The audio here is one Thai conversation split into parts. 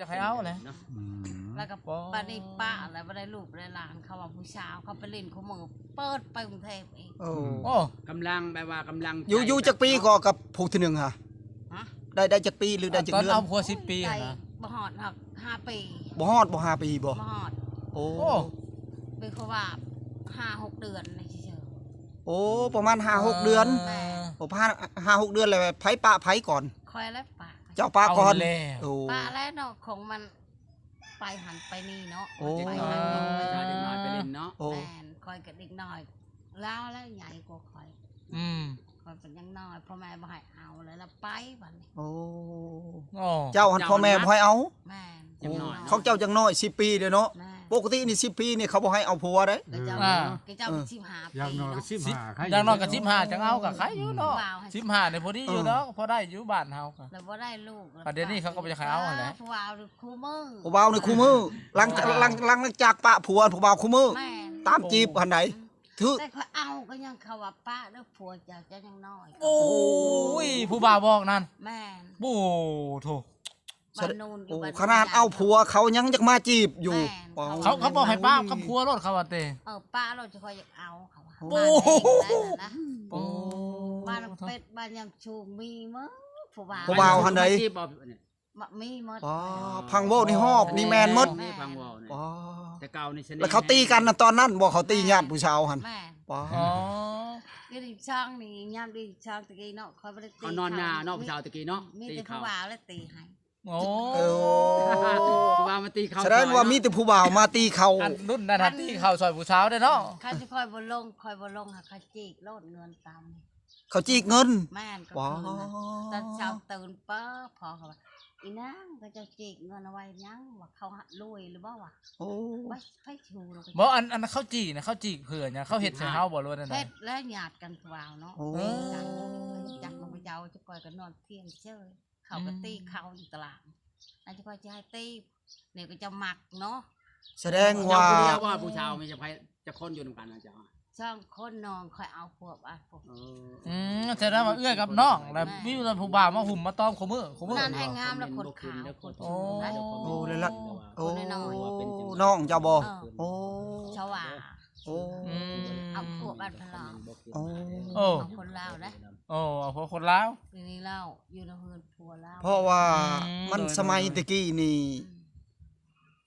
จะใครเอาเลยแล้วก็ปาได้ป้าแล้วปาได้ลูกได้หลานเขาว่าผู้ชายเขาไปเล่นเขาเมืองเปิดไปกรุงเทพเองโอ้กำลังแบบว่ากำลังอยู่จักปีก็กับผู้ที่หนึ่งฮะได้จักปีหรือได้จักตอน เดือนเอาพัว10 ปีนะบ่ฮอดหัก5 ปีบ่ฮอดบ่5 ปีบ่บ่ฮอดโอ้เป็นเขาว่า5-6 เดือนนี่เฉยโอ้ประมาณ5-6 เดือนโอ้5-6 เดือนเลยไผปะไผก่อนคอยแล้วป้าเจ้าปะก่อนโอ้ป้าแล้วเนาะของมันไปหันไปนี่เนาะไปหันไปจอยเด็กน้อยไปเล่นเนาะแม่นคอยกับเด็กน้อยแล้วใหญ่กว่าคอยคอยเป็นยังน้อยพ่อแม่บ่ให้เอาเลยแล้วไปบัดนี้โอ้เจ้าหันพ่อแม่บ่ให้เอาแม่เขาเจ้าจังน้อย10 ปีเด้อเนาะปกตินี่10 ปีนี่เขาบ่ให้เอาผัวเด้เจ้า15 ปีอย่างน้อยก็15อย่างน้อยก็15จังเอากับใครอยู่เนาะ15นี่พอดีอยู่เนาะพอได้อยู่บ้านเฮาก็แล้วบ่ได้ลูกประเด็นนี้เขาก็บ่จะใครเอาหั่นแหละผู้บ่าวคู่มือผู้บ่าวนี่คู่มือหลังจากปะผัวผู้บ่าวคู่มือตามจีบหันใดถือแต่เขาเอาก็ยังเขาว่าป้าแล้วผัวจะยังน้อยโอ้ยผู้บ่าวบอกนั่นแม่โอ้โธ่ขนาดเอาผัวเขายังจะมาจีบอยู่เขาบอกให้ป้ากับผัวรถเขาว่าเตป้ารถจะคอยอยากเอาเขาโอ้โหบ้านเป็ดบ้านยังชูมีมั้งผู้บ่าวหันใดมีหมดพังโวนี่ฮอบนี่แมนหมดพังโวแต่เก่านี่แล้วเขาตีกันตอนนั้นบอกเขาตีญาติผู้ชายหันอ๋อดิช่างนี่ยามดิช่างตะกี้เนาะคอยไปตีเขานอนหน้าเนาะผู้ชายตะกี้เนาะมีแต่ผู้บ่าวแล้วตีให้โอ้ผู้บ่าวมาตีเขาแสดงว่ามีแต่ผู้บ่าวมาตีเขารุ่นนั้นตีเขาซอยผู้สาวได้เนาะเขาจะคอยบ่ลงค่ะเขาจีกโลดเงินตามเขาจีกเงินแม่นก็ตอนเช้าตื่นป๊บพอเขาว่าอีนางก็จะจีกเงินเอาไว้ยังว่าเขารวยหรือบ่วะโอ้ไปชูบ่อันเขาจีนะเขาจีเผื่อเนี่ยเขาเฮ็ดใส่เฮาบ่รู้นั่นน่ะเฮ็ดแล้วญาติกันผู้บ่าวเนาะจักลงไปเจ้าจะคอยกันนอนเที่ยงเช้ยเขาก็ตีเขาอยู่ตลาดอาจจะคอยจะให้ตีเนี่ยก็จะหมักเนาะแสดงว่าผู้ชายไม่จะคนอยู่นำกันนะจ๊ะช่างคนนอนคอยเอาพวกแสดงว่าเอื้อกับน้องแล้วมีผู้บ่าวมาหุ่มมาต้อมขมือนั่นให้งามแล้วคนขาวโอ้เลยละโอ้น้องเจ้าบ่โอ้ชาวาโอ้เอาพวกบ้านพลองโอ้เอาคนลาวนะโอ้เอาคนลาวนี่เล่าอยู่ในเฮือนผัวลาวเพราะว่ามันสมัยตะกี้นี่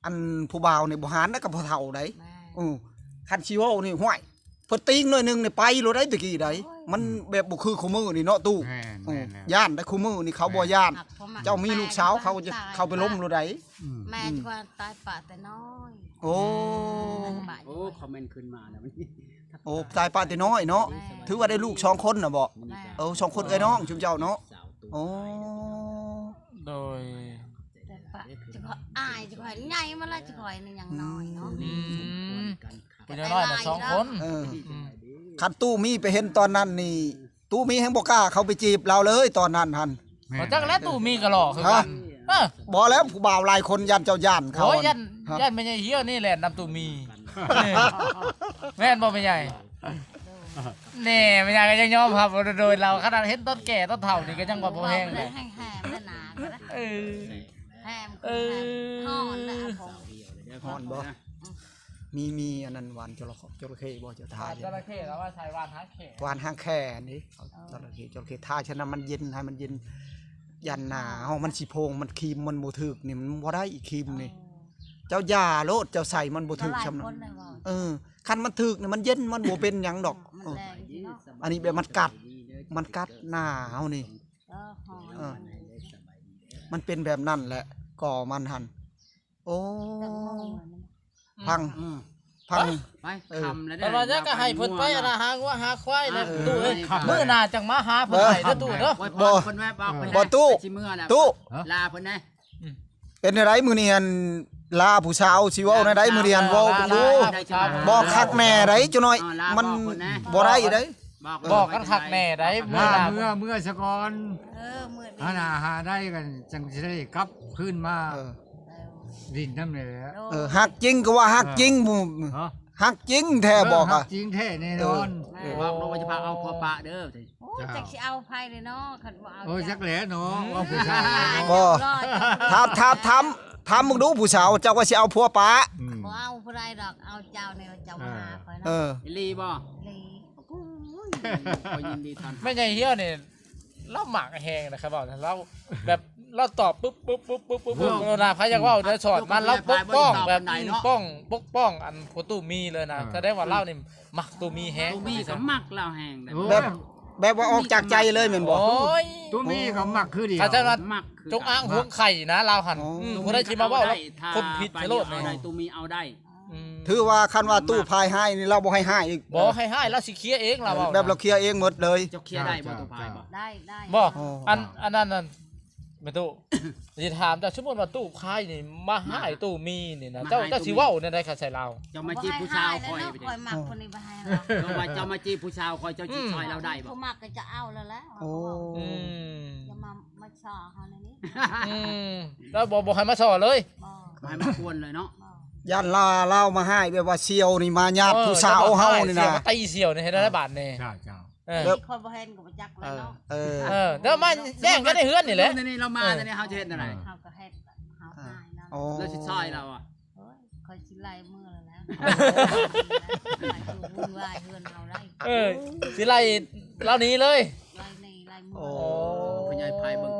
อันผู้บ่าวนี่บ่หานกับผู้เฒ่าได้คันชิโวนี่ห้วยเพิ่นตีงหน่อยนึงนี่ไปโลได้ตะกี้ได้มันแบบบ่คือคู่มือนี่เนาะตู้ย่านได้คู่มือนี่เขาบ่ย่านเจ้ามีลูกสาวเขาจะเข้าไปล้มโลได้แม่กว่าตายป่าแต่น้อยโอ้คอมเมนต์ขึ้นมาแล้วโอ้ตายป่าแต่น้อยเนาะถือว่าได้ลูก2 คนน่ะบ่2 คนเอ้ยน้องชุมเจ้าเนาะโอ้โดยจะขออายจะขอใหญ่มาแล้วจะขอนี่ยังน้อยเนาะเป็นน้อยแต่2 คนคันตู้มีไปเห็นตอนนั้นนี่ตู้มีแห่งบ่กล้าเขาไปจีบเราเลยตอนนั้นหั่นจักแล้วตู้มีก็หลอกคือกันบ่แล้วผู้บ่าวหลายคนยันเจ้าย่านเขาโอ้ยยันไม่ใช่เหี้ยนี่แหละนำตู้มีแม่นบ่ไม่ใหญ่แน่ไม่ใหญ่ก็ยังยอมครับโดยเราขนาดเห็นต้นแก่ต้นเฒ่านี่ก็ยังบ่แห้งเลยแห้งๆหนาก็ได้แห้งฮ้อนนะฮ้อนบ่มีอันนั้นหวานจระเข้บ่จะทาจระเข้แล้วว่าใช้หวานหางแข่หวานหางแข่นี่จระเข้ทาฉะนั้นมันเย็นให้มันเย็นยันหนาเฮามันสิโพงมันครีมมันบ่ถึกนี่มันบ่ได้อีกครีมนี่เจ้ายาโลดเจ้าใส่มันบ่ถึกซำนั้นคันมันถึกนี่มันเย็นมันบ่เป็นหยังดอกอันนี้แบบมันกัดหน้าเฮานี่มันเป็นแบบนั้นแหละก่อมันหั่นโอ้พังไปทำแล้วแต่ว่าจะก็ให้เพิ่นไปนะหางัวหาควายแล้วตู้เอ้ยมื้อหน้าจังมาหาเพิ่นให้เด้อตู้เด้อบ่ตู้ลาเพิ่นนะเป็นไดมื้อนี้อันลาผู้สาวสิเว้าในใดมื้อนี้อันเว้าดูบ่คักแน่ไดจังน้อยมันบ่ได้ไดบอกกันคักแน่ไดเมื่อสะก่อนมื้อหน้าหาได้กันจังสิได้กลับคืนมาดินน้ำเลยหักจริงก็ว่าหักจริงหักจริงแท้บอกหักจริงแท้แน่นอนบอกเราจะพาเอาพอปะเด้อจักสิเอาไผเลยเนาะคันว่าเอาจักแหล่เนาะว่าผู้ชายบ่ท ถามมึงดูผู้สาวเจ้าว่าสิเอาผัวป้า บ่เอาผู้ใดดอกเอาเจ้าเนี่ยเจ้ามาหาคอย เอ เนาะ อ อีหลีบ่ ลี ขอยินดีทัน แม่ใหญ่เฮียนี่เราหมักแหงนะครับบอกนะเราแบบเราตอบปุ๊บนะพะยักว่าเดี๋ยวสอนมันเราปกป้องแบบปกป้องอันผู้ตู้มีเลยนะแสดงว่าเรานี่หมักตู้มีแฮง ตูมีก็มักเราแห้งได้ แบบว่าออกจากใจเลยแม่นบ่ โอ้ย ตัวมีเขามักคือเดียว ถ้าจะมา มัก จงอ้างห่วงไข่นะเราหันคนได้ชิมาว่าแล้วคนผิด ไป ชะโลด เอา นี่ ได้ตูมีเอาได้ ถือว่าคันว่าตู้พายให้นี่เราบ่ให้อีก บ่ให้เราสิเคลียร์เองเรา แบบเราเคลียร์เองหมดเลย เจ้าเคลียร์ได้บ่ตัวพายบ่ ได้ บ่อันนั้นไม่ตู้สิถามแต่สมมุติว่าตู้พายนี่มาให้ตู้มีนี่นะเจ้าสิเว้าในใดค่ะใส่เรา เจ้ามาจีบผู้ชายคอยไป คอยมักคนนี้ไปให้เรา เจ้าว่าเจ้ามาจีบผู้ชายคอยเจ้าจีบซอยเราได้บ่ ผู้มักก็จะเอาแล้วแหละ โอ้ อย่ามาชอเขาในนี้ แล้วบ่ให้มาสอนเลย บ่ มาให้มันควรเลยเนาะ ยันลาเล่ามาให้แบบว่าเซียวนี่มาญาติผู้สาวเฮานี่นะ ตีเสี่ยวนี่ให้ได้บาทนี่ เจ้าเจ้า คนบ่เห็นก็บ่จักเลยเนาะ แล้วมาแย่งกันในเฮือนนี่แหละ นี่เรามาแต่นี่เฮาจะเฮ็ดอะไร เฮาก็เฮ็ดเฮาหายเนาะ โอ้ แล้วสิซอยเราอ่ะ เฮ้ยคอยสิไล่มือแล้วไล่ตัววุ่นวายเฮือนเฮาได้ สิไล่เล่านี้เลย ไล่นี่ไล่มือ โอ้ พญายพายเบิ่ง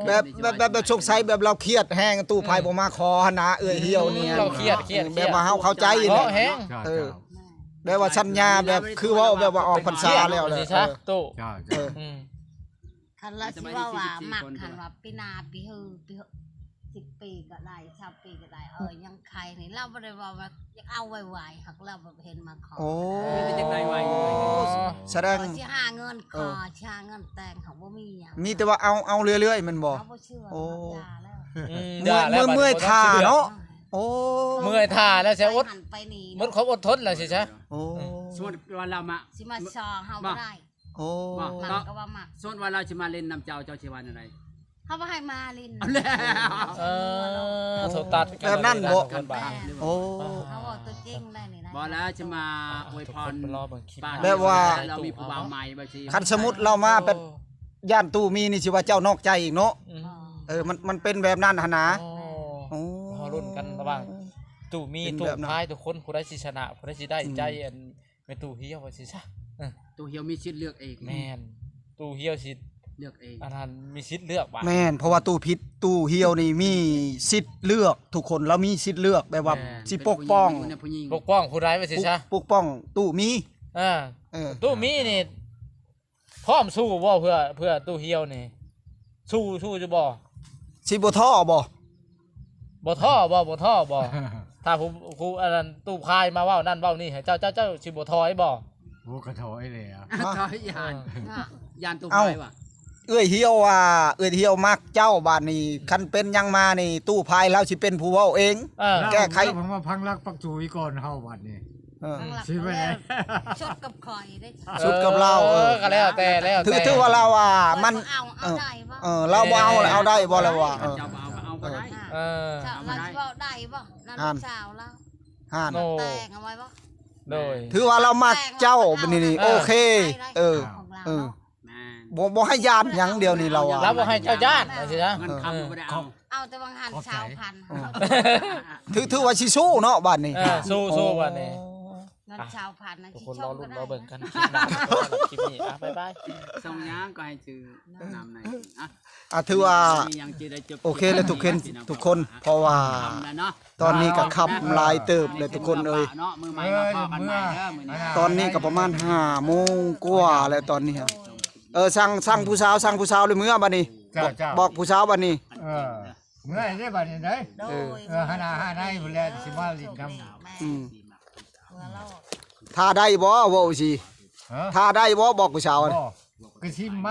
แบบชกไสแบบเราเครียดแห้งตู้พายบ่มาคอหนาเอื้อยเหี่ยวเนี่ย เราเครียด แบบว่าเฮาเข้าใจ เพราะ นี่ แห้ง เจ้า เออ เจ้า แบบว่าสัญญาแบบคือว่าแบบว่าออกพรรษาแล้วเลย ซะตู้ เจ้าเจ้า คันละสิว่ามักคันว่าปีหน้าปีฮือปี10 ปีก็ได้20 ปีก็ได้ยังใครนี่เราบ่ได้ว่าอยากเอาไวๆหักเราบ่เห็นมาขอ โอ้ เป็นจังได๋ไว้ แสดง สิหาเงินขอสิหาเงินแต่งเขาบ่มีหยัง มีแต่ว่าเอาเรื่อยๆมันบ่ เขาบ่เชื่อเขายาแล้ว เมื่อยท่าเนาะโอ้ เมื่อยท่าแล้วเสียอด หันไปนี่ หมดความอดทนแล้วสิซะ โอ้ สมมุติว่าเรามา สิมาซอเฮาบ่ได้ โอ้ มักก็ว่ามัก สมมุติว่าเราสิมาเล่นน้ำเจ้าสิว่าอะไร เฮาบ่ให้มาลิน เอาแล้ว โซตัด แบบนั้นบ่ กันบา โอ้ เขาบอกตัวจริงได้นี่นะ บ่แล้วจะมาอวยพร รอเบิ่งคลิป แบบว่า เรามีผู้บ่าวใหม่บ่สิ คันสมมุติเรามาเป็นย่านตู้มีนี่สิว่าเจ้านอกใจอีกเนาะมันเป็นแบบนั้นหั่นนะโอ้ พอรุ่นกันระหว่างตู้มีตู้พายทุกคนผู้ใดสิชนะผู้ใดสิได้ใจอันแม่ตู้เฮียวว่าสิซะ ตัวเหี่ยวมีสิทธิ์เลือกเอง แม่นตู้เฮียวสิ เลือกเอง อันนั้นมีสิทธิ์เลือกว่ะ แม่นเพราะว่าตู้พิษตู้เหี่ยวนี่มีสิทธิ์เลือกทุกคนเรามีสิทธิ์เลือกแบบว่าสิปกป้อง ปกป้องผู้ใดว่าสิซะ ปกป้องตู้มี ตู้มีนี่พร้อมสู้บ่เพื่อตู้เฮียวนี่สู้จะบ่ สิบ่ท้อบ่ บ่ท่อบ่ถ้าผู้อันนั้นตู้พายมาเว้านั่นเว้านี่ให้เจ้าสิบ่ทอยบ่ โอ้กระถอยเลยอ่ะ ถอยยานตัวไปว่ะ เอื้อยเหี่ยวว่าเอื้อยเหี่ยวมักเจ้าบ้านนี้คันเป็นยังมานี่ตู้พายแล้วสิเป็นผู้เว้าเอง แก้ไข ผมมาพังรักปักจูอีก่อนเฮาบัดนี้ สิไปไหนชดกับคอยได้ สุดกับเรา ก็แล้วแต่ ถือว่าเราว่ามัน เอาได้บ่ เราบ่เอาเอาได้บ่แล้วว่า เจ้าเอาก็ได้ ชาวเราสิว่าได้บ่นั่นชาวแล้ว ห่าน แต่งเอาไว้บ่ โดย ถือว่าเรามักเจ้าบัดนี้โอเคบ่ให้ญาติหยังเดียวนี่เรา แล้วบ่ให้เจ้าญาติว่าสิซะ เงินคำก็บ่ได้เอา เอาแต่บางหันชาวพัน ถือว่าสิสู้เนาะบัดนี้ สู้บัดนี้ เงินชาวพันนะ ทุก ที่ คน ช รอ ม ลุ้ ก็ น ได้ รอเบิ่งกันคลิปนี้บ๊ายบาย ส่งย่างก็ให้ชื่อน้ำใน ถือว่าโอเคเลยทุกคนเพราะว่าตอนนี้ก็ขับลายเติบเลยทุกคนเอ้ยตอนนี้ก็ประมาณ5 โมงกว่าแล้วตอนนี้สั่งผู้สาวเลยมื้อบัดนี้บอกผู้สาวบัดนี้ เมื่อได้บัดนี้ได้ โดย หาให้พุ่นแลสิมาลิ้นนำ ถ้าได้บ่เว้าสิถ้าได้บ่บอกผู้สาว ก็สิม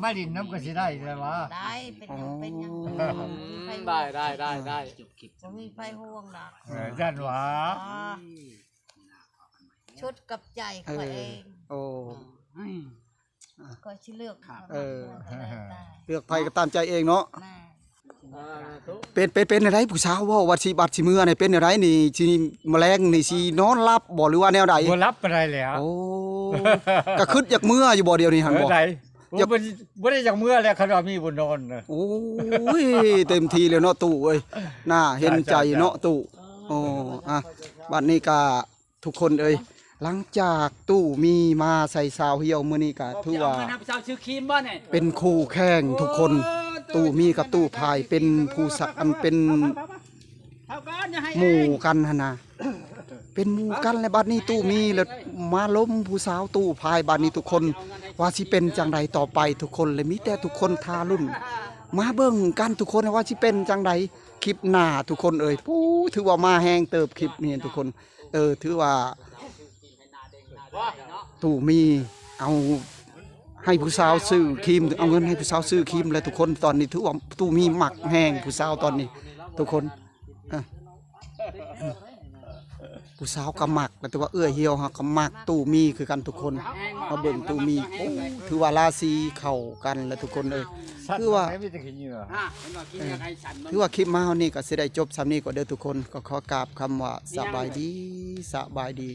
าลิ้นน้ำก็สิได้แล้ววะ ได้เป็นยังได้บ่มีไฟห่วงหรอก จันหวา ชุดกับใจเขาเอง โอ้ ก็สิเลือก เลือกไผก็ตามใจเองเนาะ แม่ เป็นอะไรผู้สาวเว้าว่าสิบัดสิมื้อนี่เป็นอะไรนี่สิแมลงนี่สินอนหลับบ่หรือว่าแนวใด บ่รับอะไรแล้ว โอ้ก็คิดอยากมื้ออยู่บ่เดียวนี้หั่นบ่ ได้ อย่าบ่ได้จากเมื่อแล้วคันว่ามีบุญนอนนะ โอ้ยเต็มทีเลยเนาะตู่เอ้ยน่าเห็นใจเนาะตู่โอ้อ่ะบัดนี้ก็ทุกคนเอ้ยหลังจากตู่มีมาใส่สาวเหี่ยวมื้อนี้ก็ถือว่า เงินให้เจ้าชื่อครีมบ่เนี่ย เป็นคู่แข่งทุกคนตู่มีกับตู่พายเป็นผู้สักอันเป็น เท่ากันอย่าให้ หมู่กันหั่นน่ะเป็นหมู่กันและบัดนี้ตู่มีแล้วมาล้มผู้สาวตู่พายบัดนี้ทุกคนว่าสิเป็นจังไดต่อไปทุกคนเลยมีแต่ทุกคนทารุ่น มาเบิ่งกันทุกคนว่าสิเป็นจังไดคลิปหน้าทุกคนเอ่ยปู้ถือว่ามาแฮงเติบคลิปนี้ทุกคนถือว่าตู่มีเอาให้ผู้สาวซื้อครีมเอาเงินให้ผู้สาวซื้อครีมแล้วทุกคนตอนนี้ถือว่าตู่มีหมักแฮงผู้สาวตอนนี้ ทุกคนผู้สาวก็หมักแต่ว่าเอื้อเหี่ยวฮะก็หมักตู่มีคือกันทุกคนมาเบิ่งตู่มีโอ้ถือว่าราศีเข้ากันแล้วทุกคนเอ้ย คือว่า มีแต่ขี้เหงื่อ เห็นว่ากินยังไงฉันมัน ถือว่าคลิปมาเฮานี่ก็สิได้จบซ้ำนี้ก็เด้อทุกคนก็ขอกราบคำว่าสบายดี